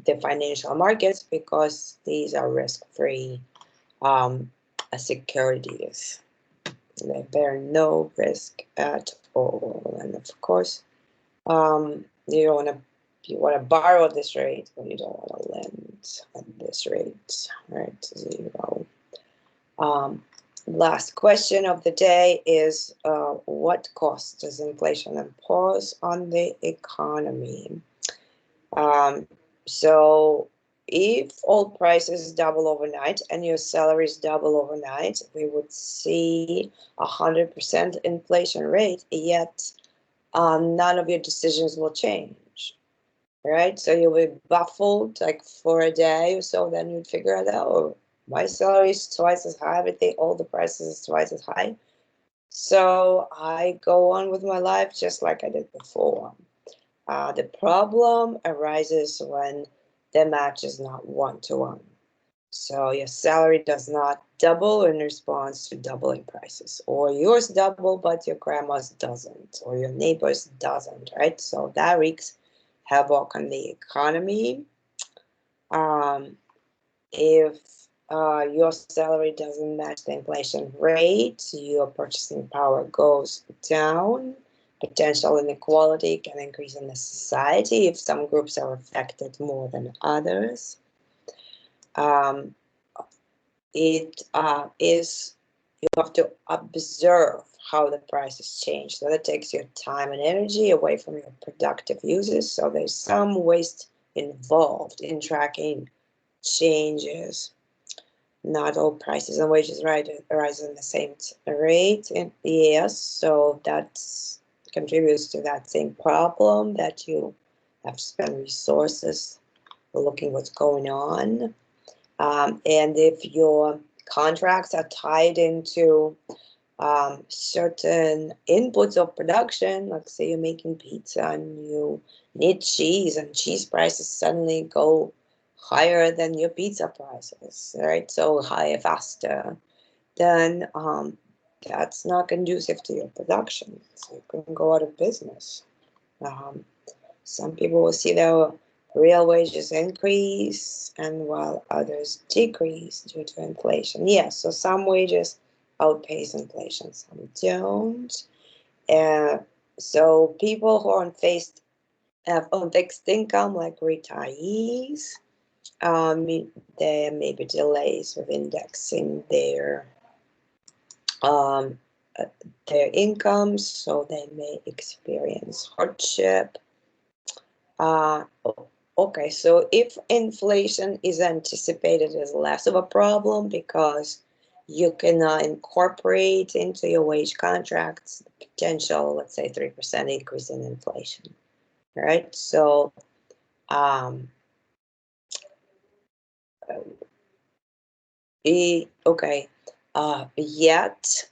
the financial markets because these are risk-free securities. They bear no risk at all, and of course, you want to borrow at this rate, but you don't want to lend at this rate, right? 0. Last question of the day is, what cost does inflation impose on the economy? So if all prices double overnight and your salaries double overnight, we would see 100% inflation rate, yet none of your decisions will change, right? So you'll be baffled like for a day or so, then you'd figure out, oh, my salary is twice as high, but all the prices is twice as high. So I go on with my life just like I did before. The problem arises when the match is not one-to-one. So your salary does not double in response to doubling prices, or yours double but your grandma's doesn't, or your neighbor's doesn't, right? So that wreaks havoc on the economy. If your salary doesn't match the inflation rate, your purchasing power goes down. Potential inequality can increase in the society if some groups are affected more than others. It is, you have to observe how the prices change. So that takes your time and energy away from your productive uses. So there's some waste involved in tracking changes. Not all prices and wages rise in the same rate. And yes, so that contributes to that same problem that you have to spend resources looking what's going on. And if your contracts are tied into certain inputs of production, like say you're making pizza and you need cheese, and cheese prices suddenly go higher than your pizza prices, right? So higher, faster, then that's not conducive to your production. So you can go out of business. Some people will see their real wages increase, and while others decrease due to inflation. Yes, so some wages outpace inflation, some don't. So people who are on fixed income, like retirees, there may be delays with indexing their incomes, so they may experience hardship. Okay, so if inflation is anticipated as less of a problem because you can incorporate into your wage contracts the potential, let's say, 3% increase in inflation, right? So, yet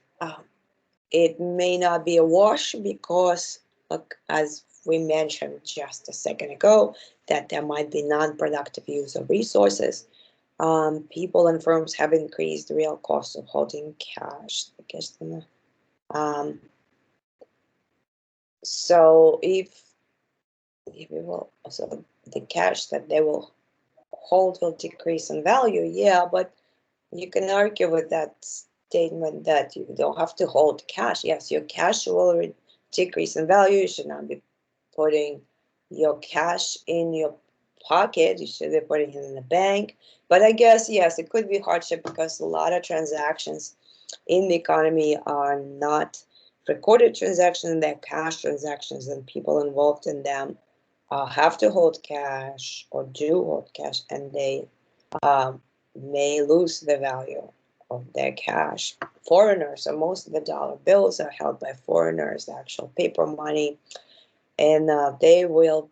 it may not be a wash because, look, as we mentioned just a second ago, that there might be non-productive use of resources. People and firms have increased the real cost of holding cash. So if so the cash that they will hold will decrease in value, yeah, but you can argue with that statement that you don't have to hold cash. Yes, your cash will decrease in value. You should not be putting your cash in your pocket. You should be putting it in the bank. But I guess, yes, it could be hardship because a lot of transactions in the economy are not recorded transactions, they're cash transactions, and people involved in them have to hold cash or do hold cash, and they may lose the value of their cash. Foreigners, so most of the dollar bills are held by foreigners, actual paper money, and they will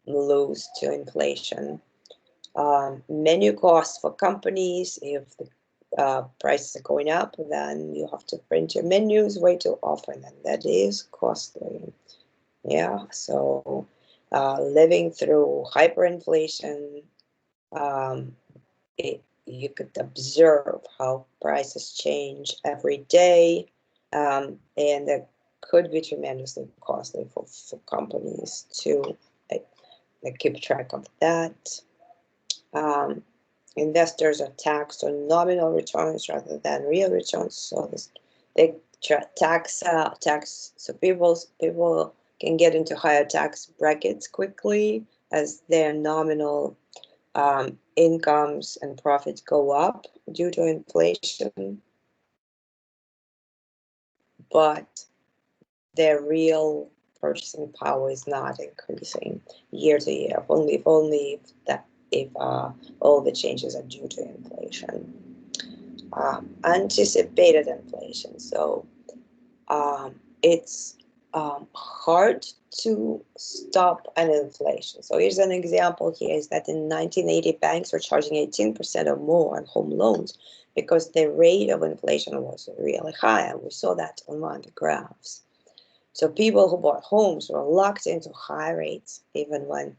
lose to inflation. Menu costs for companies, if the prices are going up, then you have to print your menus way too often, and that is costly. Yeah, so living through hyperinflation, you could observe how prices change every day, and that could be tremendously costly for companies to keep track of that. Investors are taxed on nominal returns rather than real returns, so they tax so people can get into higher tax brackets quickly as their nominal incomes and profits go up due to inflation, but their real purchasing power is not increasing year to year. Only if all the changes are due to inflation, anticipated inflation. So it's hard to stop an inflation. So here's an example here is that in 1980, banks were charging 18% or more on home loans because the rate of inflation was really high. And we saw that on one of the graphs. So people who bought homes were locked into high rates even when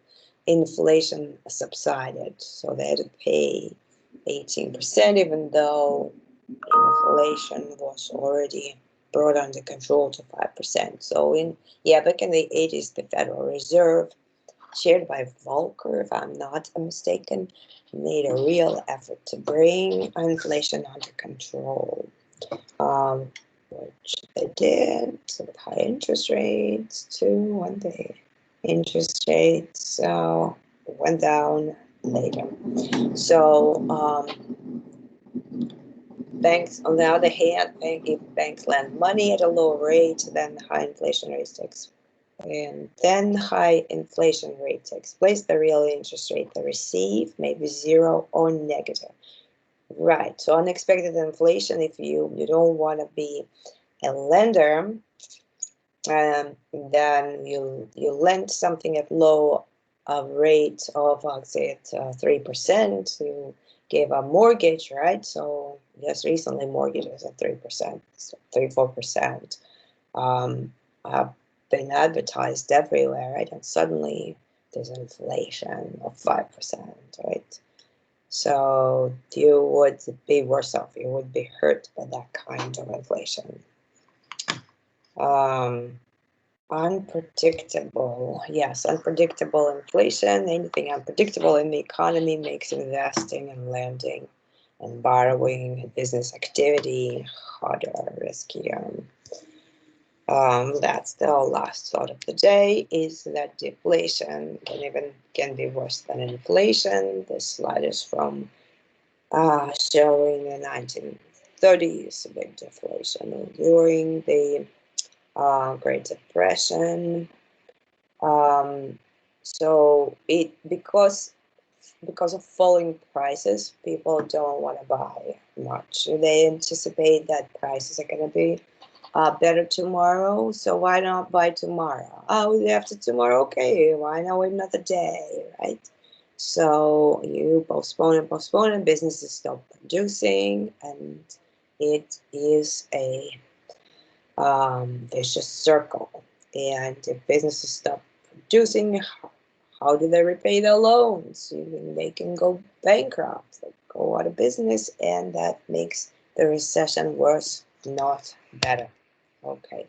inflation subsided. So they had to pay 18% even though inflation was already brought under control to 5%. So back in the 80s, the Federal Reserve, chaired by Volcker, if I'm not mistaken, made a real effort to bring inflation under control, which they did with high interest rates too. One day, interest rates went down later. So banks, on the other hand, if banks lend money at a low rate, then high inflation rates takes place. The real interest rate they receive may be zero or negative. Right. So unexpected inflation. If you don't want to be a lender, then you lend something at low rate of, say, at 3%. You gave a mortgage, right? So yes, recently mortgages at 3%, 3-4%, have been advertised everywhere, right? And suddenly there's inflation of 5%, right? So you would be worse off. You would be hurt by that kind of inflation. Unpredictable. Yes, unpredictable inflation. Anything unpredictable in the economy makes investing and lending and borrowing and business activity harder, riskier. That's the last thought of the day, is that deflation can be worse than inflation. This slide is from showing the 1930s big deflation during the Great Depression. So because of falling prices, people don't want to buy much. They anticipate that prices are going to be better tomorrow, so why not buy tomorrow? Oh, the day after tomorrow, okay, why not wait another day, right? So you postpone and businesses stop producing, and it is a vicious circle. And if businesses stop producing, how do they repay their loans? They can go bankrupt, they go out of business, and that makes the recession worse, not better. Okay,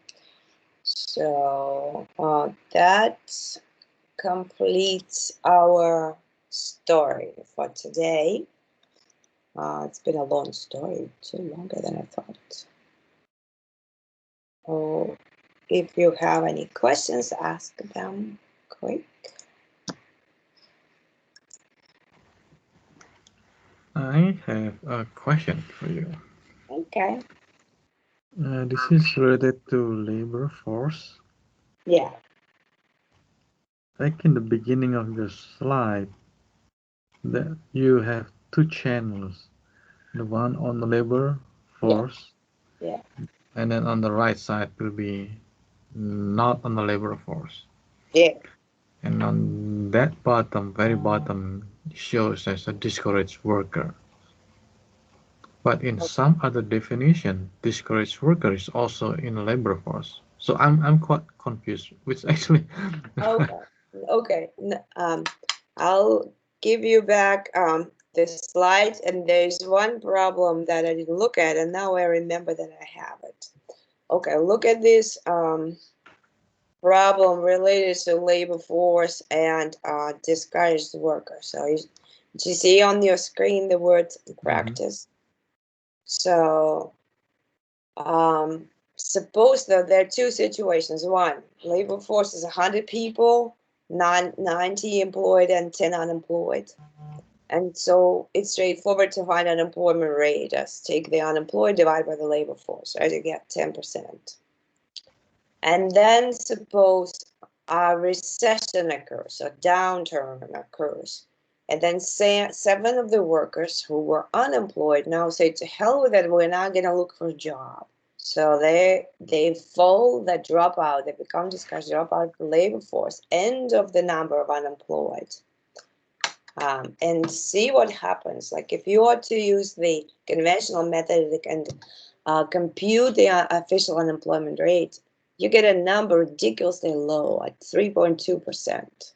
so that completes our story for today. It's been a long story, too, longer than I thought. Oh, if you have any questions, ask them quick. I have a question for you. Okay. This is related to labor force. Yeah. Back in the beginning of your slide, that you have two channels, the one on the labor Yeah. force, Yeah. and then on the right side will be not on the labor force. Yeah. And on that bottom, very bottom, shows as a discouraged worker. But in some other definition, discouraged worker is also in labor force. So I'm quite confused. Which actually, Okay. Okay. I'll give you back the slides, and there's one problem that I didn't look at, and now I remember that I have it. Okay, look at this problem related to labor force and discouraged worker. So you see on your screen the word practice. So suppose that there are two situations. One, labor force is 100 people, 90 employed and 10 unemployed. And so it's straightforward to find unemployment rate. Just take the unemployed, divide by the labor force, right? You get 10%. And then suppose a recession occurs, a downturn occurs. And then say 7 of the workers who were unemployed now say, to hell with it, we're not going to look for a job. So they fall, they drop out, they become discouraged, drop out of the labor force, end of the number of unemployed. And see what happens. Like if you are to use the conventional method and compute the official unemployment rate, you get a number ridiculously low at 3.2%.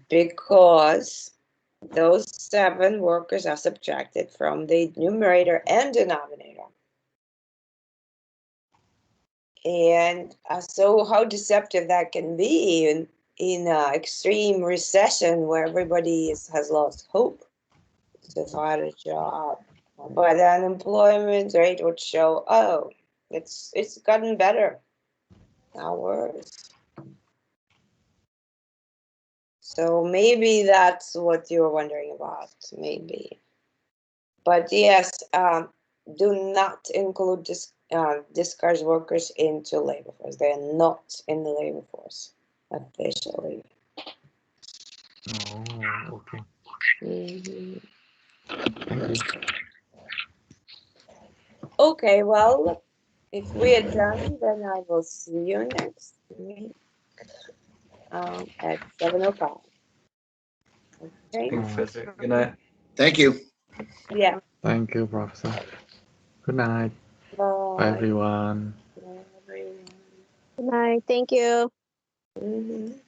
Because those 7 workers are subtracted from the numerator and denominator. And so how deceptive that can be in extreme recession where everybody has lost hope to find a job. But the unemployment rate would show, oh, it's gotten better, not worse. So maybe that's what you're wondering about, maybe. But yes, do not include discouraged workers into labor force. They are not in the labor force officially. oh, okay. Mhm. Thank you. Okay, well, if we are done, then I will see you next week at 7:05. Okay? Professor, good night. Thank you. Yeah. Thank you, Professor. Good night. Bye, Bye. everyone. Bye, everyone. Good night. Thank you. Mhm.